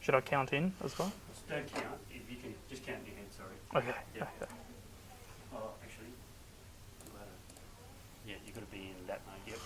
Should I count in as well? Don't count. If you can just count in your head. Sorry. Okay. Yeah. Okay. Oh, actually, yeah, you've got to be in that mode. Yep.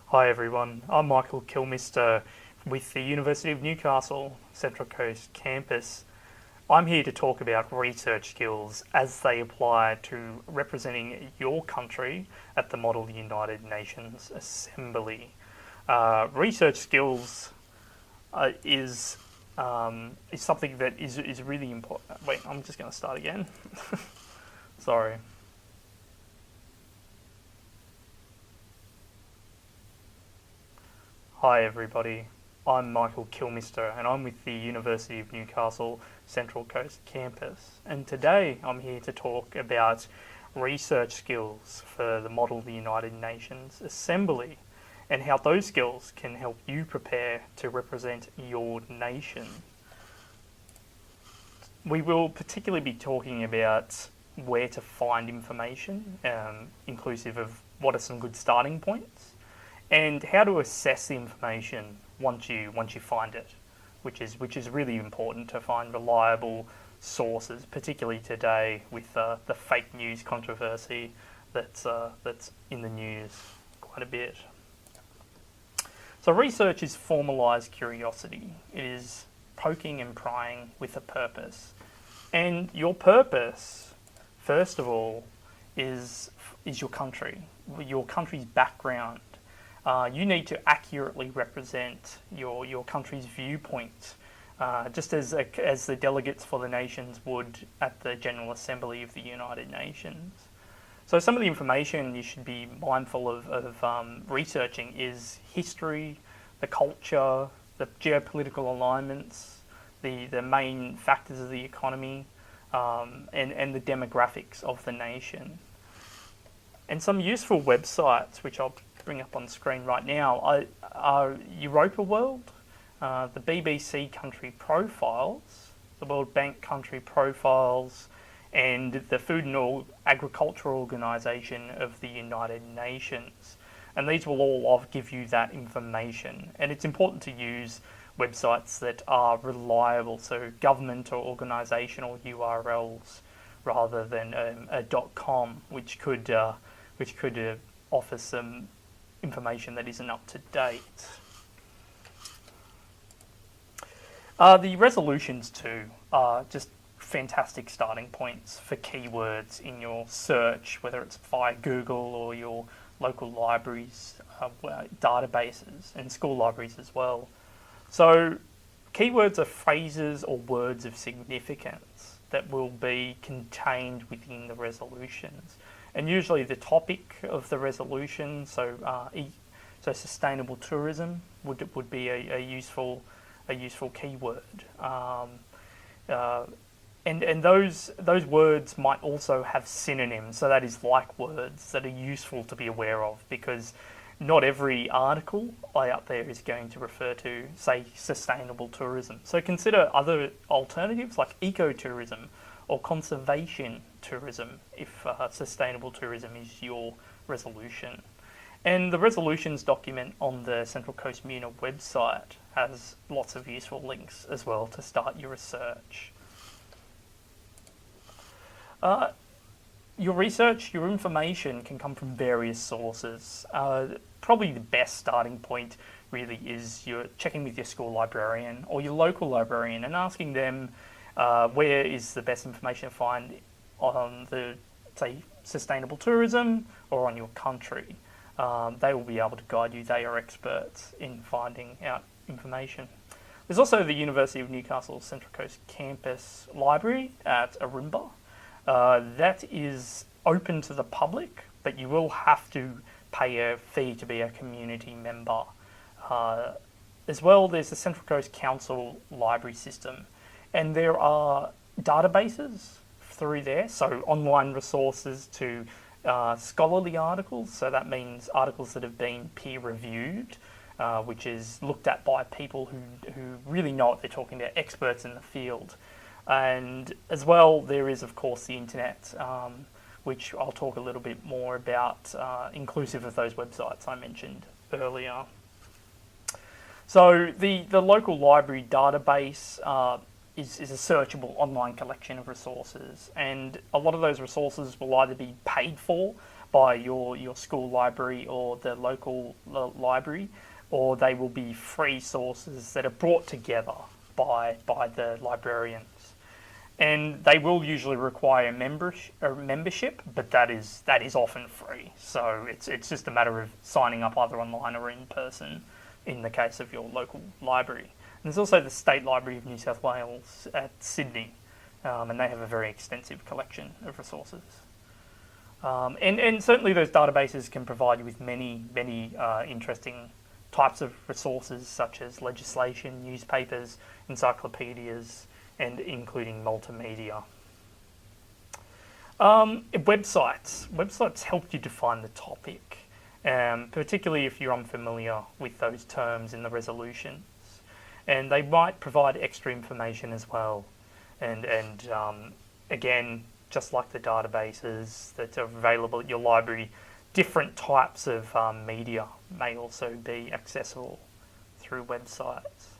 Hi everyone, I'm Michael Kilmister with the University of Newcastle Central Coast campus. I'm here to talk about research skills as they apply to representing your country at the Model United Nations Assembly. Research skills is something that is really important. Wait, I'm just going to start again. Sorry. Hi everybody, I'm Michael Kilmister and I'm with the University of Newcastle Central Coast campus, and today I'm here to talk about research skills for the Model United Nations Assembly and how those skills can help you prepare to represent your nation. We will particularly be talking about where to find information, inclusive of what are some good starting points, and how to assess the information once you find it, which is really important to find reliable sources, particularly today with the fake news controversy that's in the news quite a bit. So research is formalised curiosity. It is poking and prying with a purpose, and your purpose, first of all, is your country's background. You need to accurately represent your country's viewpoint, just as the delegates for the nations would at the General Assembly of the United Nations. So some of the information you should be mindful of researching is history, the culture, the geopolitical alignments, the main factors of the economy, and the demographics of the nation. And some useful websites, which I'll bring up on screen right now, are Europa World, the BBC Country Profiles, the World Bank Country Profiles, and the Food and Agriculture Organization of the United Nations. And these will all give you that information. And it's important to use websites that are reliable, so government or organizational URLs, rather than a .com, which could offer some information that isn't up to date. The resolutions too are just fantastic starting points for keywords in your search, whether it's via Google or your local libraries, databases, and school libraries as well. So keywords are phrases or words of significance that will be contained within the resolutions. And usually the topic of the resolution, so sustainable tourism would be a useful keyword, and those words might also have synonyms. So that is like words that are useful to be aware of, because not every article out there is going to refer to, say, sustainable tourism. So consider other alternatives like ecotourism or conservation tourism if sustainable tourism is your resolution. And the resolutions document on the Central Coast MUNA website has lots of useful links as well to start your research. Your research, your information can come from various sources. Probably the best starting point really is you're checking with your school librarian or your local librarian and asking them where is the best information to find on the, say, sustainable tourism or on your country. They will be able to guide you. They are experts in finding out information. There's also the University of Newcastle Central Coast campus library at Arimba. That is open to the public, but you will have to pay a fee to be a community member. As well, there's the Central Coast Council library system, and there are databases through there, so online resources to scholarly articles. So that means articles that have been peer-reviewed, which is looked at by people who really know what they're talking about, experts in the field. And as well, there is, of course, the internet, which I'll talk a little bit more about, inclusive of those websites I mentioned earlier. So the local library database is a searchable online collection of resources, and a lot of those resources will either be paid for by your school library or the local library, or they will be free sources that are brought together by the librarians. And they will usually require membership, but that is often free. So it's just a matter of signing up either online or in person in the case of your local library. And there's also the State Library of New South Wales at Sydney, and they have a very extensive collection of resources. And certainly those databases can provide you with many interesting types of resources, such as legislation, newspapers, encyclopedias, and including multimedia. Websites help you define the topic, particularly if you're unfamiliar with those terms in the resolutions. And they might provide extra information as well. And again, just like the databases that are available at your library, different types of media may also be accessible through websites.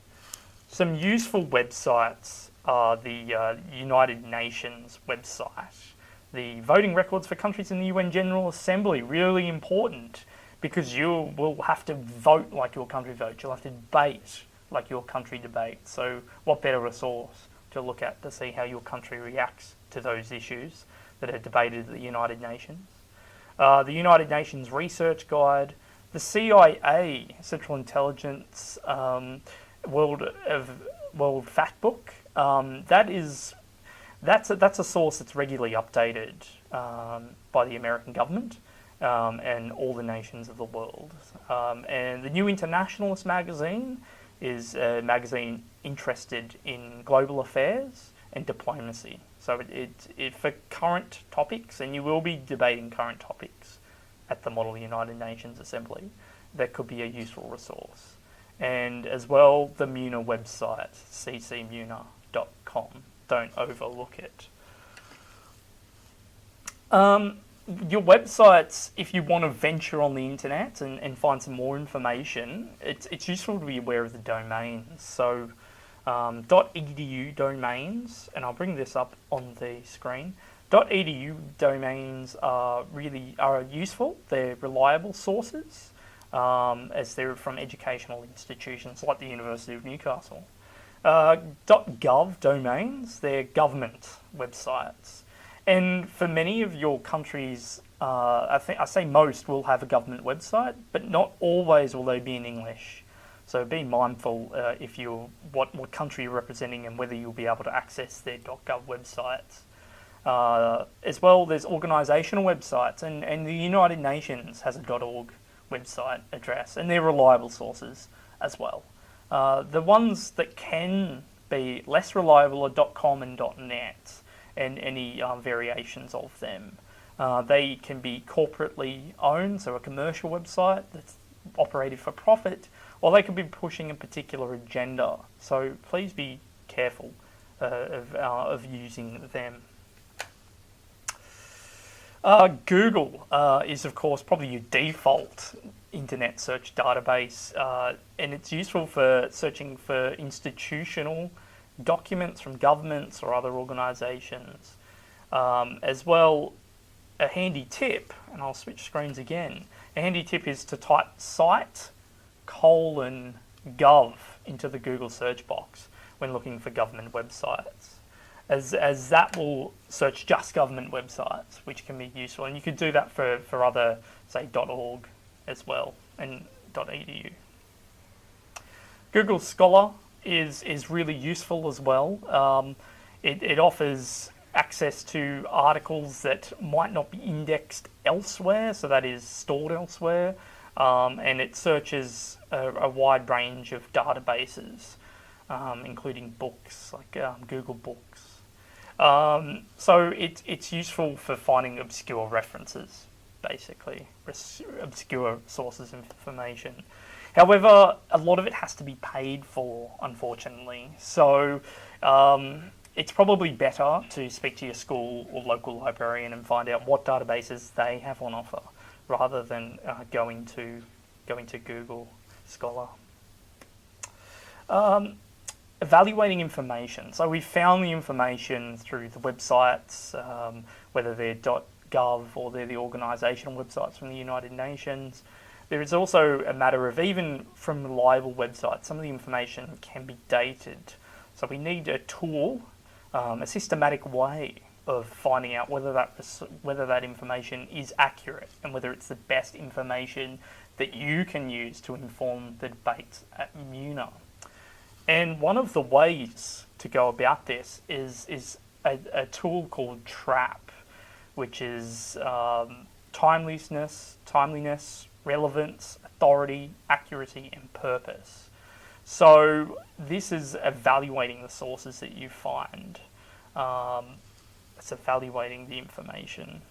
Some useful websites are the United Nations website. The voting records for countries in the UN General Assembly, really important, because you will have to vote like your country votes. You'll have to debate like your country debates. So what better resource to look at to see how your country reacts to those issues that are debated at the United Nations. The United Nations Research Guide, the CIA, Central Intelligence World Fact Book. That's a source that's regularly updated by the American government and all the nations of the world. And the New Internationalist magazine is a magazine interested in global affairs and diplomacy. So it for current topics, and you will be debating current topics at the Model United Nations Assembly, that could be a useful resource. And as well, the MUNA website, ccmuna.com. Don't overlook it. Your websites, if you want to venture on the internet and find some more information, it's useful to be aware of the domains. So .edu domains, and I'll bring this up on the screen. .edu domains are useful. They're reliable sources, as they're from educational institutions like the University of Newcastle. .gov domains, they're government websites. And for many of your countries, I say most will have a government website, but not always will they be in English. So be mindful if you what country you're representing and whether you'll be able to access their .gov websites. As well, there's organisational websites, and the United Nations has a .org website address, and they're reliable sources as well. The ones that can be less reliable are .com and .net, and any variations of them. They can be corporately owned, so a commercial website that's operated for profit, or they could be pushing a particular agenda. So please be careful of using them. Google is, of course, probably your default internet search database, and it's useful for searching for institutional documents from governments or other organisations. As well, a handy tip, and I'll switch screens again, a handy tip is to type site:/gov into the Google search box when looking for government websites, as that will search just government websites, which can be useful. And you could do that for other, say, .org as well, and .edu. Google Scholar is really useful as well. It offers access to articles that might not be indexed elsewhere, so that is stored elsewhere, and it searches a wide range of databases, including books, like Google Books. So it's useful for finding obscure references, basically, obscure sources of information. However, a lot of it has to be paid for, unfortunately. So it's probably better to speak to your school or local librarian and find out what databases they have on offer, rather than going to Google Scholar. Evaluating information. So we found the information through the websites, whether they're .gov or they're the organisational websites from the United Nations. There is also a matter of, even from reliable websites, some of the information can be dated. So we need a tool, a systematic way of finding out whether that information is accurate and whether it's the best information that you can use to inform the debates at MUNA. And one of the ways to go about this is a tool called TRAP, which is timeliness, relevance, authority, accuracy, and purpose. So this is evaluating the sources that you find. It's evaluating the information.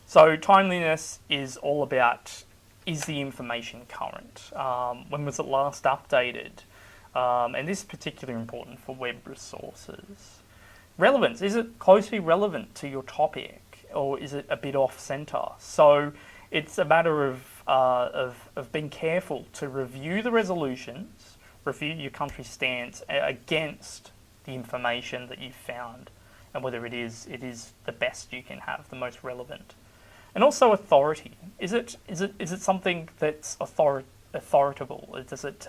So timeliness is all about, is the information current? When was it last updated? And this is particularly important for web resources. Relevance, is it closely relevant to your topic, or is it a bit off-centre? So it's a matter of being careful to review the resolutions, review your country's stance against the information that you've found, and whether it is the best you can have, the most relevant. And also authority. Is it something that's authoritative? Does it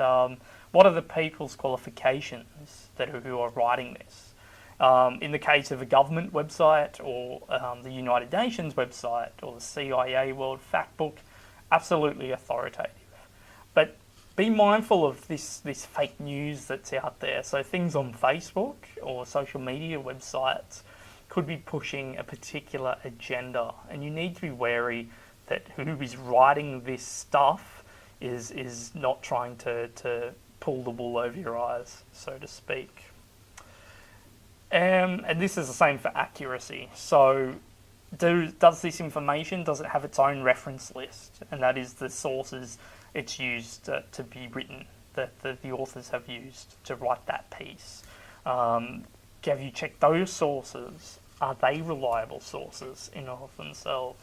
what are the people's qualifications who are writing this? In the case of a government website or the United Nations website or the CIA World Factbook, absolutely authoritative. But be mindful of this fake news that's out there. So things on Facebook or social media websites could be pushing a particular agenda, and you need to be wary that who is writing this stuff is not trying to pull the wool over your eyes, so to speak. And this is the same for accuracy. So does this information, does it have its own reference list? And that is the sources it's used to be written, that the authors have used to write that piece. Have you checked those sources? Are they reliable sources in and of themselves?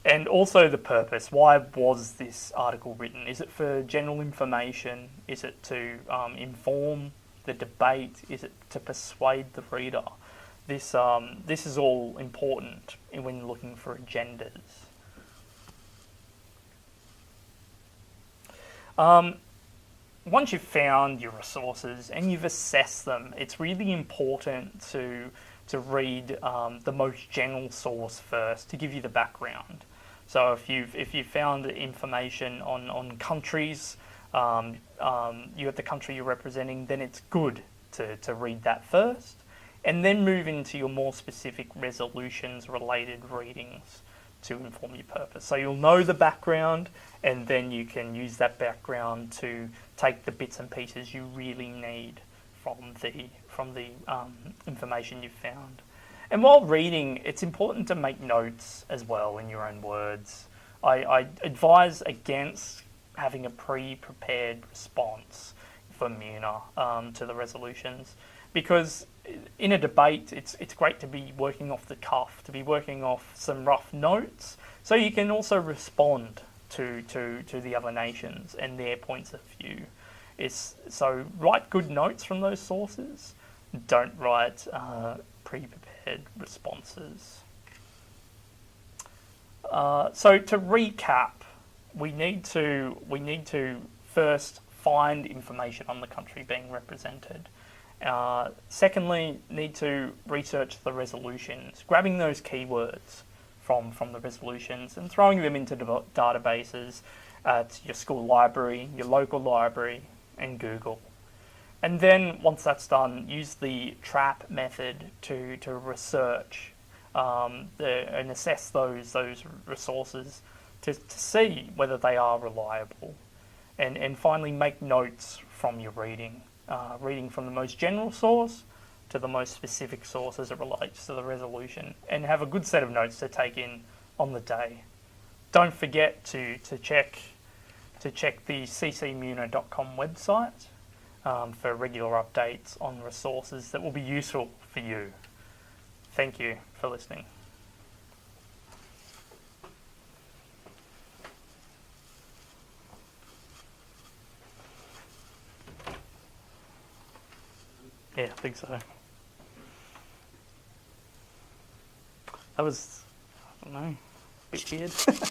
And also the purpose. Why was this article written? Is it for general information? Is it to inform the debate? Is it to persuade the reader? This is all important when looking for agendas. Once you've found your resources and you've assessed them, it's really important to read the most general source first to give you the background. So if you've found information on countries, you have the country you're representing, then it's good to read that first, and then move into your more specific resolutions related readings to inform your purpose. So you'll know the background, and then you can use that background to take the bits and pieces you really need from the information you've found. And while reading, it's important to make notes as well in your own words. I advise against having a pre-prepared response for MUNA to the resolutions, because in a debate, it's great to be working off the cuff, to be working off some rough notes, so you can also respond to the other nations and their points of view. So write good notes from those sources. Don't write pre-prepared responses. So to recap, we need to first find information on the country being represented. Secondly, need to research the resolutions, grabbing those keywords from the resolutions and throwing them into databases at your school library, your local library, and Google. And then once that's done, use the TRAP method to research and assess those resources to see whether they are reliable. And finally, make notes from your reading. Reading from the most general source to the most specific source as it relates to the resolution, and have a good set of notes to take in on the day. Don't forget to check the ccmuna.com website for regular updates on resources that will be useful for you. Thank you for listening. Yeah, I think so. That was, I don't know, a bit weird.